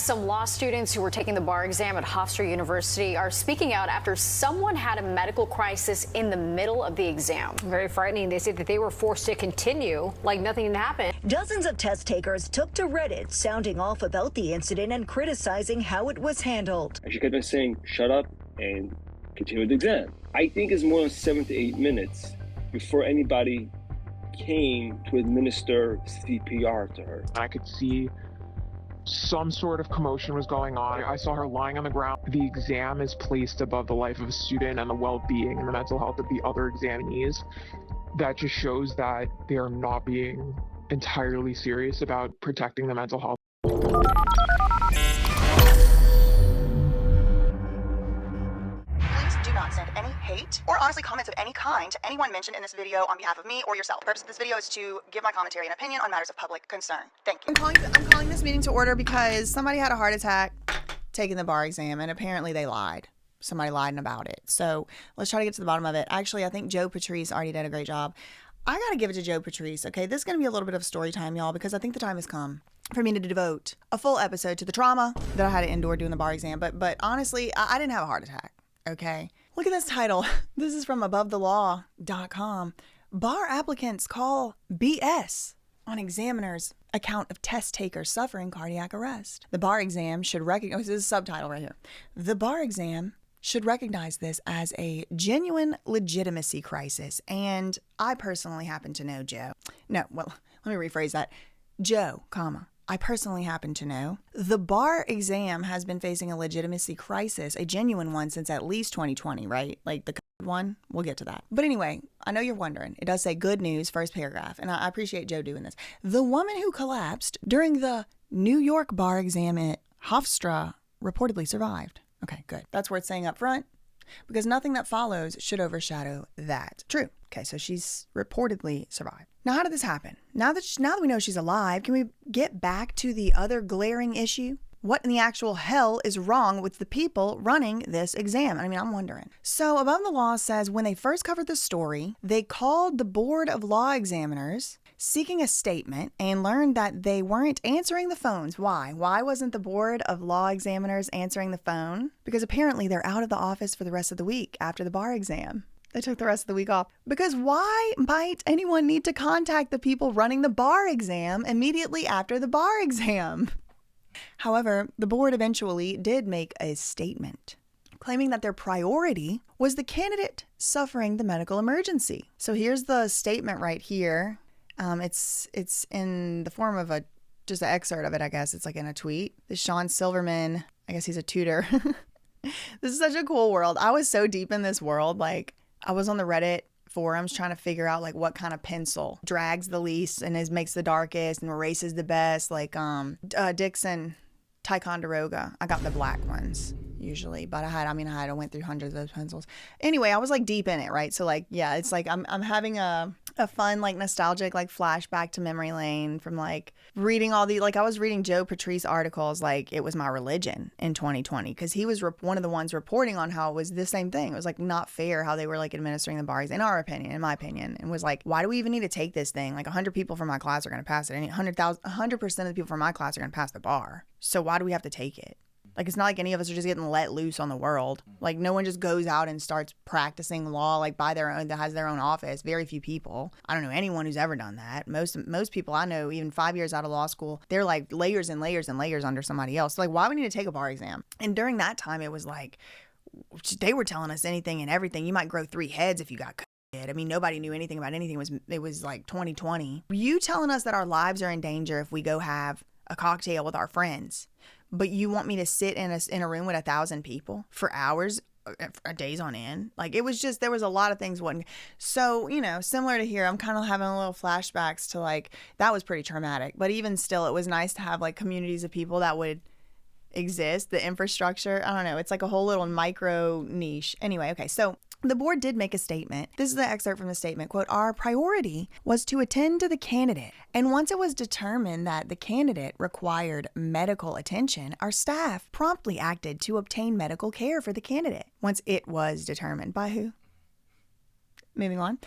Some law students who were taking the bar exam at Hofstra University are speaking out after someone had a medical crisis in the middle of the exam. Very frightening. They say that they were forced to continue like nothing had happened. Dozens of test takers took to Reddit, sounding off about the incident and criticizing how it was handled. And she kept on saying, shut up and continue the exam. I think it's more than 7 to 8 minutes before anybody came to administer CPR to her. I could see some sort of commotion was going on. I saw her lying on the ground. The exam is placed above the life of a student and the well-being and the mental health of the other examinees. That just shows that they are not being entirely serious about protecting the mental health. Hate or honestly comments of any kind to anyone mentioned in this video on behalf of me or yourself. The purpose of this video is to give my commentary and opinion on matters of public concern. Thank you. I'm calling this meeting to order because somebody had a heart attack taking the bar exam, and apparently they lied. Somebody lied about it. So let's try to get to the bottom of it. Actually, I think Joe Patrice already did a great job. I got to give it to Joe Patrice. Okay, this is going to be a little bit of story time, y'all, because I think the time has come for me to devote a full episode to the trauma that I had to endure doing the bar exam. But honestly, I didn't have a heart attack. Okay. Look at this title. This is from AboveTheLaw.com. Bar applicants call BS on examiner's account of test takers suffering cardiac arrest. The bar exam should recognize, this is a subtitle right here. The bar exam should recognize this as a genuine legitimacy crisis. And I personally happen to know Joe. No, well, let me rephrase that. Joe, comma. I personally happen to know the bar exam has been facing a legitimacy crisis, a genuine one, since at least 2020, right? Like the one, we'll get to that. But anyway, I know you're wondering. It does say good news, first paragraph, and I appreciate Joe doing this. The woman who collapsed during the New York bar exam at Hofstra reportedly survived. Okay, good. That's worth saying up front, because nothing that follows should overshadow that. True. Okay, so she's reportedly survived. Now, how did this happen? Now that we know she's alive, can we get back to the other glaring issue? What in the actual hell is wrong with the people running this exam? I mean, I'm wondering. So Above the Law says when they first covered the story, they called the Board of Law Examiners seeking a statement and learned that they weren't answering the phones. Why? Why wasn't the Board of Law Examiners answering the phone? Because apparently they're out of the office for the rest of the week after the bar exam. They took the rest of the week off. Because why might anyone need to contact the people running the bar exam immediately after the bar exam? However, the board eventually did make a statement claiming that their priority was the candidate suffering the medical emergency. So here's the statement right here. It's in the form of just an excerpt of it, I guess. It's like in a tweet. This Sean Silverman, I guess he's a tutor. This is such a cool world. I was so deep in this world. Like, I was on the Reddit forums trying to figure out like what kind of pencil drags the least and makes the darkest and erases the best. Like Dixon, Ticonderoga. I got the black ones usually, but I went through hundreds of those pencils. Anyway, I was like deep in it, right? So like, yeah, it's like I'm having a fun, like nostalgic, like flashback to memory lane from like reading all the, like I was reading Joe Patrice articles like it was my religion in 2020 because he was one of the ones reporting on how it was the same thing. It was like not fair how they were like administering the bars, in my opinion, and was like, why do we even need to take this thing? Like 100 people from my class are going to pass it. 100% of the people from my class are going to pass the bar. So why do we have to take it? Like, it's not like any of us are just getting let loose on the world. Like, no one just goes out and starts practicing law, like, by their own, that has their own office. Very few people. I don't know anyone who's ever done that. Most people I know, even 5 years out of law school, they're, like, layers and layers and layers under somebody else. So, like, why do we need to take a bar exam? And during that time, it was, like, they were telling us anything and everything. You might grow 3 heads if you got COVID. I mean, nobody knew anything about anything. It was, like, 2020. You telling us that our lives are in danger if we go have a cocktail with our friends, but you want me to sit in a room with 1,000 people for hours, days on end? Like, it was just, there was a lot of things wasn't. So, you know, similar to here, I'm kind of having a little flashbacks to like, that was pretty traumatic. But even still, it was nice to have like communities of people that would exist, the infrastructure. I don't know. It's like a whole little micro niche. Anyway, okay. So the board did make a statement. This is the excerpt from the statement. Quote, our priority was to attend to the candidate. And once it was determined that the candidate required medical attention, our staff promptly acted to obtain medical care for the candidate. Once it was determined by who? Moving on.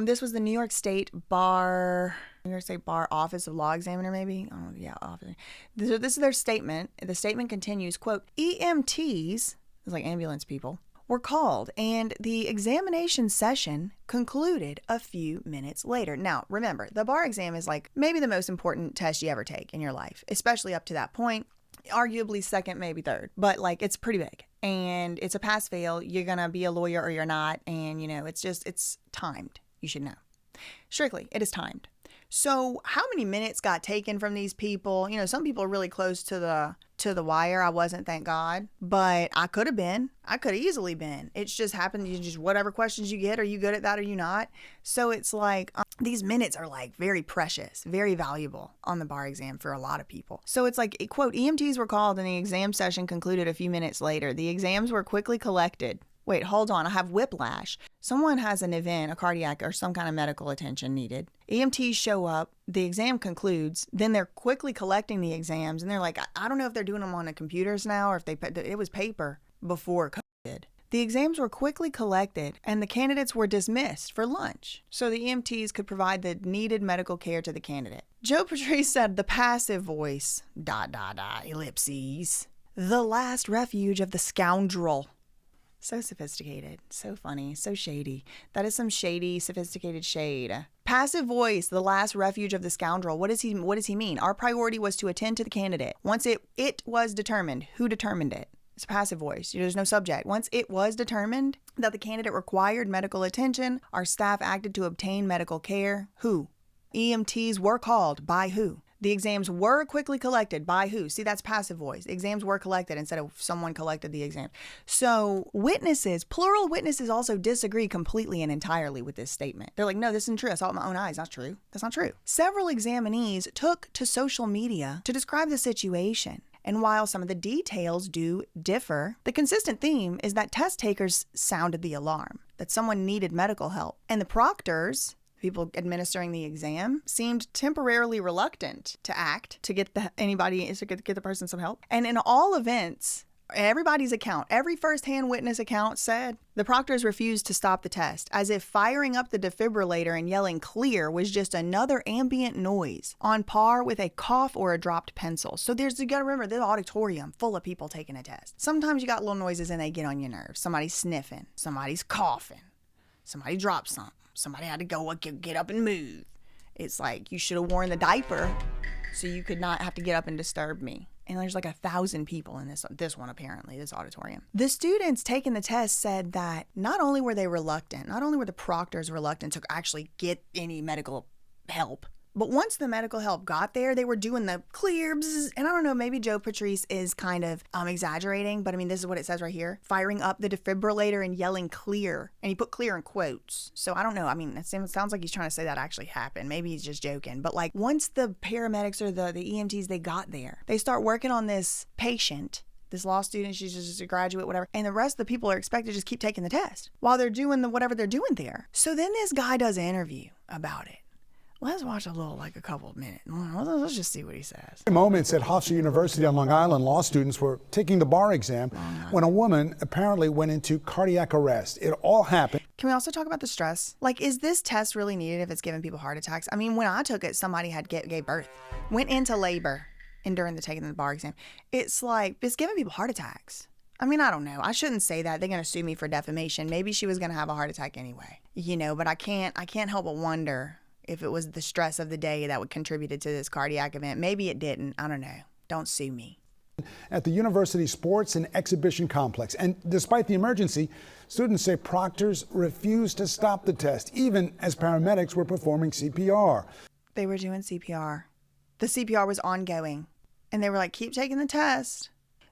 This was the New York State Bar Office of Law Examiner, maybe? Oh, yeah, office. This is their statement. The statement continues, quote, EMTs, it's like ambulance people, were called, and the examination session concluded a few minutes later. Now, remember, the bar exam is like maybe the most important test you ever take in your life, especially up to that point. Arguably second, maybe third, but like it's pretty big, and it's a pass fail. You're gonna be a lawyer or you're not, and it's timed. You should know. Strictly, it is timed. So how many minutes got taken from these people? Some people are really close to the wire. I wasn't, thank God, but I could have been. I could have easily been. It's just happened. You just, whatever questions you get, are you good at that or you not? So it's like these minutes are like very precious, very valuable on the bar exam for a lot of people. So it's like, quote, EMTs were called and the exam session concluded a few minutes later. The exams were quickly collected. Wait, hold on. I have whiplash. Someone has an event, a cardiac or some kind of medical attention needed. EMTs show up. The exam concludes. Then they're quickly collecting the exams. And they're like, I don't know if they're doing them on the computers now or if it was paper before COVID. The exams were quickly collected and the candidates were dismissed for lunch so the EMTs could provide the needed medical care to the candidate. Joe Patrice said the passive voice, ... ellipses, the last refuge of the scoundrel. So sophisticated, so funny, so shady. That is some shady, sophisticated shade. Passive voice, the last refuge of the scoundrel. What does he mean? Our priority was to attend to the candidate. Once it was determined, who determined it? It's a passive voice. There's no subject. Once it was determined that the candidate required medical attention, our staff acted to obtain medical care. Who? EMTs were called. By who? The exams were quickly collected. By who? See, that's passive voice. Exams were collected instead of someone collected the exam. So witnesses, plural witnesses, also disagree completely and entirely with this statement. They're like, no, this isn't true. I saw it with my own eyes. That's true. That's not true. Several examinees took to social media to describe the situation. And while some of the details do differ, the consistent theme is that test takers sounded the alarm, that someone needed medical help. And the proctors, people administering the exam, seemed temporarily reluctant to act to get the person some help. And in all events, everybody's account, every first-hand witness account said the proctors refused to stop the test, as if firing up the defibrillator and yelling clear was just another ambient noise on par with a cough or a dropped pencil. So you gotta remember, the auditorium full of people taking a test. Sometimes you got little noises and they get on your nerves. Somebody's sniffing, somebody's coughing, somebody dropped something. Somebody had to go get up and move. It's like, you should have worn the diaper so you could not have to get up and disturb me. And there's like 1,000 people in this one, apparently, this auditorium. The students taking the test said that not only were they reluctant, not only were the proctors reluctant to actually get any medical help, but once the medical help got there, they were doing the clear, bzz, and I don't know, maybe Joe Patrice is kind of exaggerating, but I mean, this is what it says right here. Firing up the defibrillator and yelling clear. And he put clear in quotes. So I don't know. I mean, it sounds like he's trying to say that actually happened. Maybe he's just joking. But like, once the paramedics or the EMTs, they got there, they start working on this patient, this law student, she's just a graduate, whatever. And the rest of the people are expected to just keep taking the test while they're doing whatever they're doing there. So then this guy does an interview about it. Let's watch a couple of minutes. Let's just see what he says. Moments at Hofstra University on Long Island, law students were taking the bar exam when a woman apparently went into cardiac arrest. It all happened. Can we also talk about the stress? Like, is this test really needed if it's giving people heart attacks? I mean, when I took it, somebody had gave birth, went into labor, and during taking the bar exam, it's like, it's giving people heart attacks. I mean, I don't know. I shouldn't say that. They're going to sue me for defamation. Maybe she was going to have a heart attack anyway, but I can't help but wonder if it was the stress of the day that would contributed to this cardiac event. Maybe it didn't. I don't know. Don't sue me. At the university sports and exhibition complex. And despite the emergency, students say proctors refused to stop the test, even as paramedics were performing CPR. They were doing CPR. The CPR was ongoing. And they were like, keep taking the test.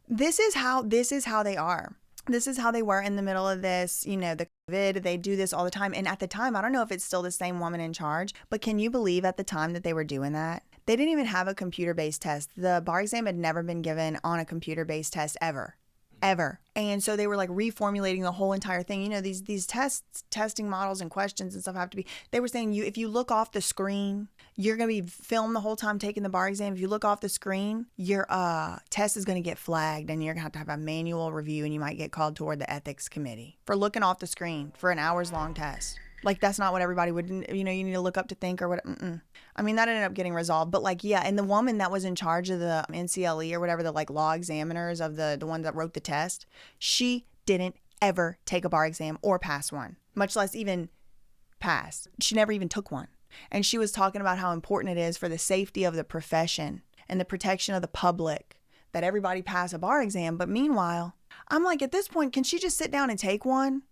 This is how they are. This is how they were in the middle of this, the COVID. They do this all the time. And at the time, I don't know if it's still the same woman in charge, but can you believe at the time that they were doing that? They didn't even have a computer-based test. The bar exam had never been given on a computer-based test ever. And so they were like reformulating the whole entire thing. These testing models and questions and stuff have to be, they were saying if you look off the screen, you're going to be filmed the whole time taking the bar exam. If you look off the screen, your test is going to get flagged and you're going to have a manual review and you might get called toward the ethics committee for looking off the screen for an hours long test. Like, that's not what everybody would, you need to look up to think or what. I mean, that ended up getting resolved. But like, yeah, and the woman that was in charge of the NCLE or whatever, the like law examiners of the one that wrote the test, she didn't ever take a bar exam or pass one, much less even pass. She never even took one. And she was talking about how important it is for the safety of the profession and the protection of the public that everybody pass a bar exam. But meanwhile, I'm like, at this point, can she just sit down and take one?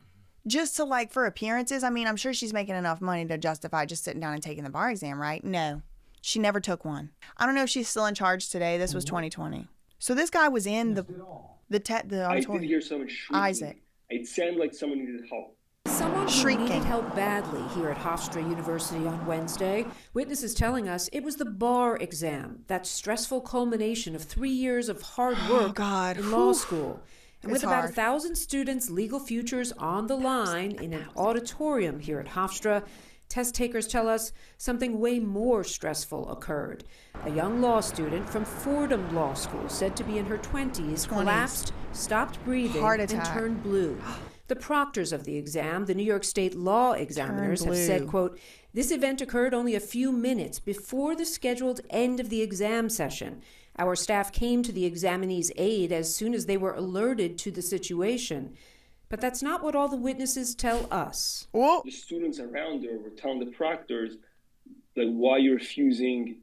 Just to like, for appearances? I mean, I'm sure she's making enough money to justify just sitting down and taking the bar exam, right? No, she never took one. I don't know if she's still in charge today. This was 2020. So this guy was in the auditorium. I did hear someone shrieking. Isaac. It sounded like someone needed help. Someone who Shrieking. needed help badly here at Hofstra University on Wednesday. Witnesses telling us it was the bar exam, that stressful culmination of 3 years of hard work in law school. And with about 1,000 students' legal futures on the line in an auditorium here at Hofstra, test takers tell us something way more stressful occurred. A young law student from Fordham Law School, said to be in her 20s, collapsed, stopped breathing, and turned blue. The proctors of the exam, the New York State law examiners, have said, quote, this event occurred only a few minutes before the scheduled end of the exam session. Our staff came to the examinee's aid as soon as they were alerted to the situation. But that's not what all the witnesses tell us. The students around her were telling the proctors, like, why you're refusing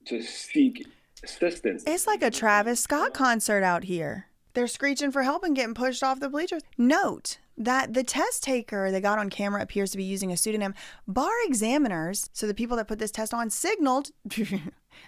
to seek assistance. It's like a Travis Scott concert out here. They're screeching for help and getting pushed off the bleachers. Note that the test taker they got on camera appears to be using a pseudonym. Bar examiners, so the people that put this test on, signaled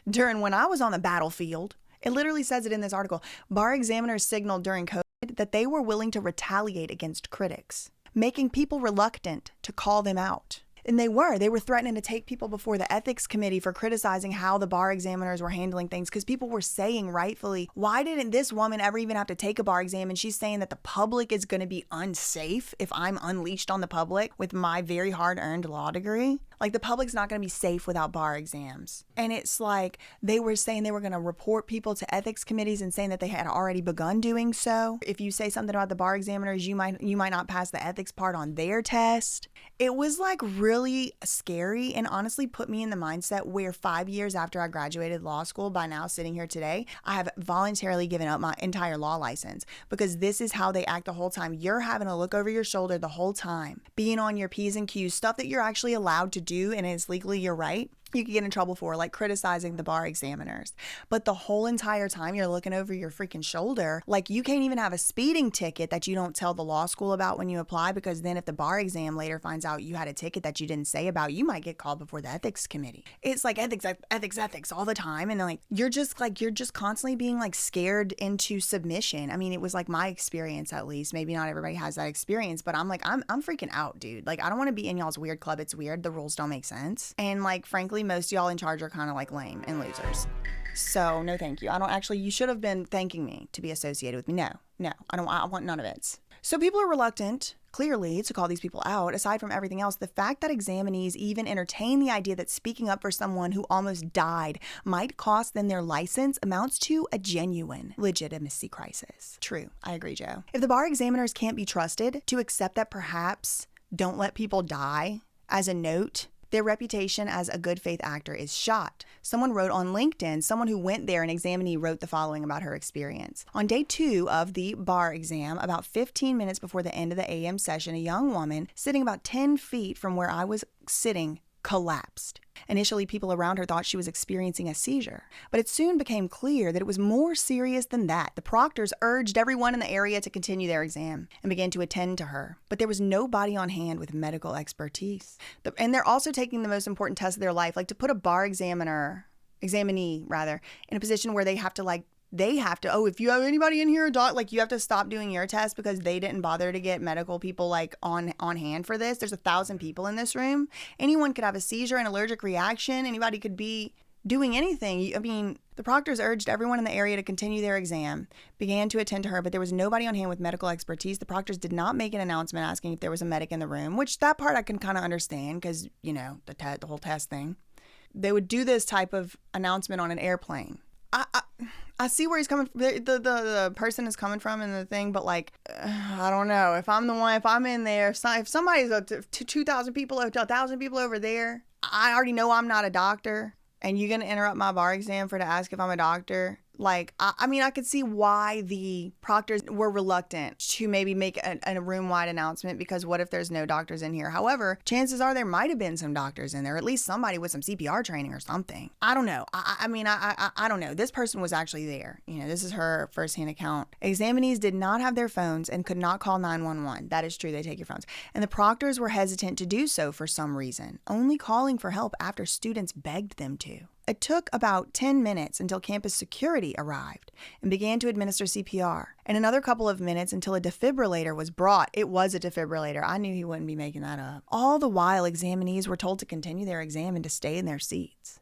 during when I was on the battlefield. It literally says it in this article. Bar examiners signaled during COVID that they were willing to retaliate against critics, making people reluctant to call them out. And they were threatening to take people before the ethics committee for criticizing how the bar examiners were handling things, because people were saying rightfully, why didn't this woman ever even have to take a bar exam? And she's saying that the public is going to be unsafe if I'm unleashed on the public with my very hard-earned law degree. Like, the public's not going to be safe without bar exams. And it's like they were saying they were going to report people to ethics committees and saying that they had already begun doing so. If you say something about the bar examiners, you might not pass the ethics part on their test. It was like really scary and honestly put me in the mindset where 5 years after I graduated law school, by now sitting here today, I have voluntarily given up my entire law license, because this is how they act the whole time. You're having to look over your shoulder the whole time, being on your P's and Q's, stuff that you're actually allowed to do and it's legally your right. You could get in trouble for, like criticizing the bar examiners. But the whole entire time you're looking over your freaking shoulder, like you can't even have a speeding ticket that you don't tell the law school about when you apply, because then if the bar exam later finds out you had a ticket that you didn't say about, you might get called before the ethics committee. It's like ethics all the time. And like you're just constantly being like scared into submission. I mean, it was like my experience, at least. Maybe not everybody has that experience, but I'm like, I'm freaking out, dude. Like, I don't want to be in y'all's weird club. It's weird. The rules don't make sense. And like, frankly, most of y'all in charge are kind of like lame and losers. So no, thank you. You should have been thanking me to be associated with me. No, I want none of it. So people are reluctant, clearly, to call these people out. Aside from everything else, the fact that examinees even entertain the idea that speaking up for someone who almost died might cost them their license amounts to a genuine legitimacy crisis. True, I agree, Joe. If the bar examiners can't be trusted to accept that perhaps don't let people die as a note, their reputation as a good faith actor is shot. Someone wrote on LinkedIn, someone who went there, an examinee, wrote the following about her experience. On day 2 of the bar exam, about 15 minutes before the end of the AM session, a young woman sitting about 10 feet from where I was sitting collapsed. Initially, people around her thought she was experiencing a seizure, but it soon became clear that it was more serious than that. The proctors urged everyone in the area to continue their exam and began to attend to her, but there was nobody on hand with medical expertise. And they're also taking the most important test of their life, like to put a bar examinee, in a position where they have to, if you have anybody in here, you have to stop doing your test because they didn't bother to get medical people on hand for this. There's 1,000 people in this room. Anyone could have a seizure, an allergic reaction. Anybody could be doing anything. I mean, the proctors urged everyone in the area to continue their exam, began to attend to her, but there was nobody on hand with medical expertise. The proctors did not make an announcement asking if there was a medic in the room, which that part I can kind of understand because, the whole test thing. They would do this type of announcement on an airplane. I see where he's coming from. The person is coming from in the thing, but like, I don't know. If I'm the one, if I'm in there, if somebody's 2,000 people, 1,000 people over there, I already know I'm not a doctor, and you're going to interrupt my bar exam to ask if I'm a doctor. Like, I mean, I could see why the proctors were reluctant to maybe make a room-wide announcement, because what if there's no doctors in here? However, chances are there might have been some doctors in there, at least somebody with some CPR training or something. I don't know. I mean, I don't know. This person was actually there. You know, this is her firsthand account. Examinees did not have their phones and could not call 911. That is true. They take your phones. And the proctors were hesitant to do so for some reason, only calling for help after students begged them to. It took about 10 minutes until campus security arrived and began to administer CPR, and another couple of minutes until a defibrillator was brought. It was a defibrillator. I knew he wouldn't be making that up. All the while, examinees were told to continue their exam and to stay in their seats.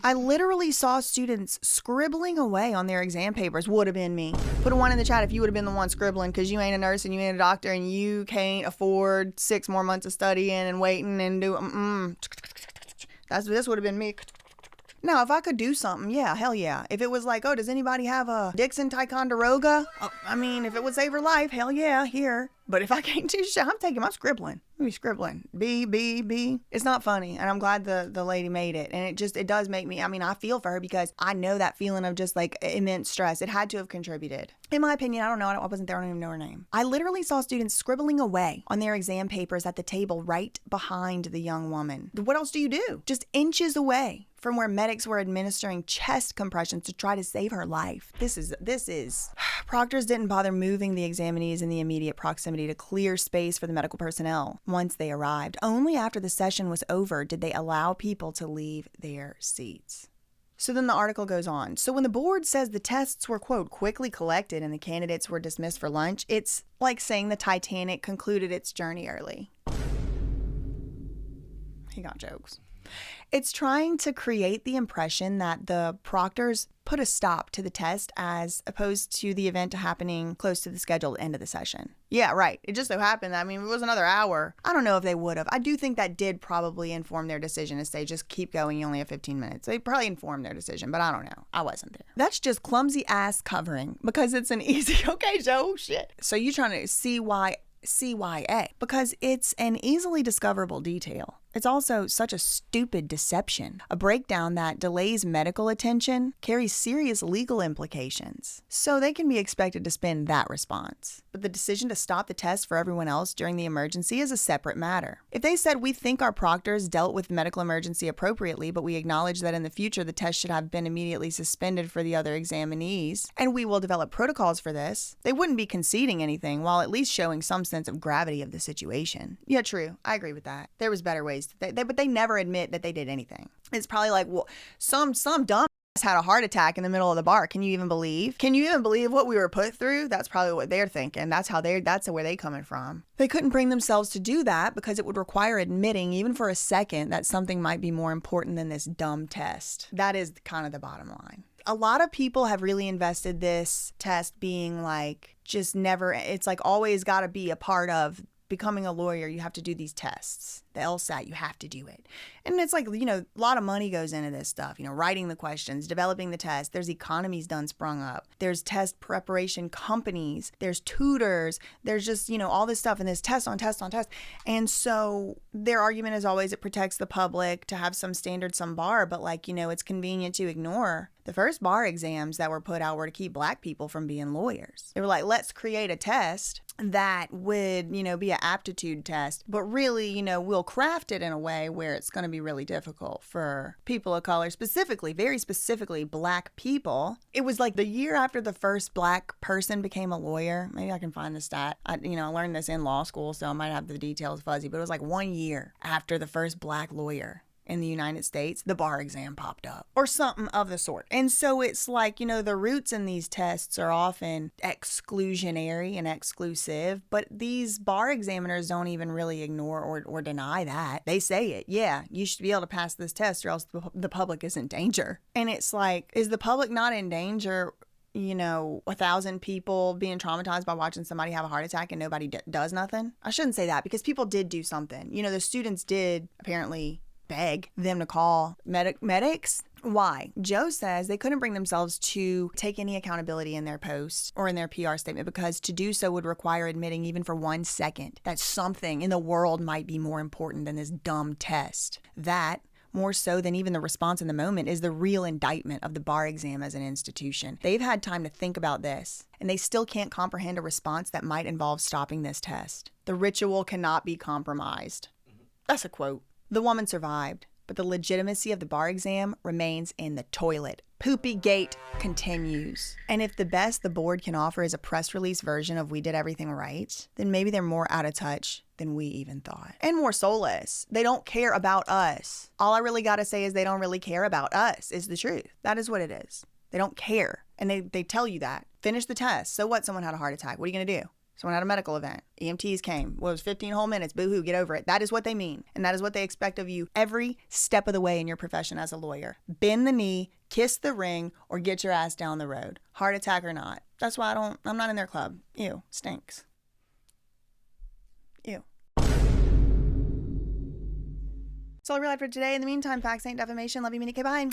I literally saw students scribbling away on their exam papers. Would have been me. Put a 1 in the chat if you would have been the one scribbling, because you ain't a nurse and you ain't a doctor and you can't afford 6 more months of studying and waiting and do this would have been me. Now, if I could do something, yeah, hell yeah. If it was like, oh, does anybody have a Dixon Ticonderoga? I mean, if it would save her life, hell yeah, here. But if I can't do shit, I'm scribbling. I'm scribbling. B. It's not funny. And I'm glad the lady made it. And it does make me, I mean, I feel for her, because I know that feeling of just like immense stress. It had to have contributed. In my opinion, I don't know. I wasn't there. I don't even know her name. I literally saw students scribbling away on their exam papers at the table right behind the young woman. What else do you do? Just inches away from where medics were administering chest compressions to try to save her life. This is. Proctors didn't bother moving the examinees in the immediate proximity to clear space for the medical personnel once they arrived. Only after the session was over did they allow people to leave their seats. So then the article goes on. So when the board says the tests were, quote, quickly collected and the candidates were dismissed for lunch, it's like saying the Titanic concluded its journey early. He got jokes. It's trying to create the impression that the proctors put a stop to the test as opposed to the event happening close to the scheduled end of the session. Yeah, right. It just so happened. I mean, it was another hour. I don't know if they would have. I do think that did probably inform their decision to say, just keep going. You only have 15 minutes. They probably informed their decision, but I don't know. I wasn't there. That's just clumsy ass covering, because it's an easy, okay, Joe, shit. So you're trying to CYA, because it's an easily discoverable detail. It's also such a stupid deception. A breakdown that delays medical attention carries serious legal implications. So they can be expected to spin that response. But the decision to stop the test for everyone else during the emergency is a separate matter. If they said, we think our proctors dealt with the medical emergency appropriately, but we acknowledge that in the future the test should have been immediately suspended for the other examinees, and we will develop protocols for this, they wouldn't be conceding anything while at least showing some sense of gravity of the situation. Yeah, true. I agree with that. There was better ways. But they never admit that they did anything. It's probably like, well, some dumb had a heart attack in the middle of the bar. Can you even believe? Can you even believe what we were put through? That's probably what they're thinking. That's where they're coming from. They couldn't bring themselves to do that because it would require admitting, even for a second, that something might be more important than this dumb test. That is kind of the bottom line. A lot of people have really invested this test being like, just never, it's like always got to be a part of becoming a lawyer. You have to do these tests. The LSAT, you have to do it. And it's like, a lot of money goes into this stuff, writing the questions, developing the test. There's economies done sprung up. There's test preparation companies. There's tutors. There's just, all this stuff. And there's test on test on test. And so their argument is always it protects the public to have some standard, some bar. But it's convenient to ignore. The first bar exams that were put out were to keep Black people from being lawyers. They were like, let's create a test that would, be an aptitude test, but really, we'll craft it in a way where it's going to be really difficult for people of color, very specifically Black people. It was like the year after the first Black person became a lawyer. Maybe I can find the stat. I learned this in law school, so I might have the details fuzzy, but it was like 1 year after the first Black lawyer in the United States, the bar exam popped up or something of the sort. And so it's like, the roots in these tests are often exclusionary and exclusive, but these bar examiners don't even really ignore or deny that. They say it. Yeah, you should be able to pass this test or else the public is in danger. And it's like, is the public not in danger? 1,000 people being traumatized by watching somebody have a heart attack and nobody does nothing? I shouldn't say that, because people did do something. The students did apparently beg them to call medics. Why? Joe says they couldn't bring themselves to take any accountability in their post or in their PR statement because to do so would require admitting even for 1 second that something in the world might be more important than this dumb test. That, more so than even the response in the moment, is the real indictment of the bar exam as an institution. They've had time to think about this, and they still can't comprehend a response that might involve stopping this test. The ritual cannot be compromised. That's a quote. The woman survived, but the legitimacy of the bar exam remains in the toilet. Poopy Gate continues. And if the best the board can offer is a press release version of "we did everything right," then maybe they're more out of touch than we even thought. And more soulless. They don't care about us. All I really gotta say is they don't really care about us, is the truth. That is what it is. They don't care. And they tell you that. Finish the test. So what? Someone had a heart attack. What are you gonna do? Someone had a medical event. EMTs came. Well, it was 15 whole minutes. Boo-hoo, get over it. That is what they mean. And that is what they expect of you every step of the way in your profession as a lawyer. Bend the knee, kiss the ring, or get your ass down the road. Heart attack or not. That's why I'm not in their club. Ew, stinks. Ew. That's all I realized for today. In the meantime, facts ain't defamation. Love you, Minnie K. Bye.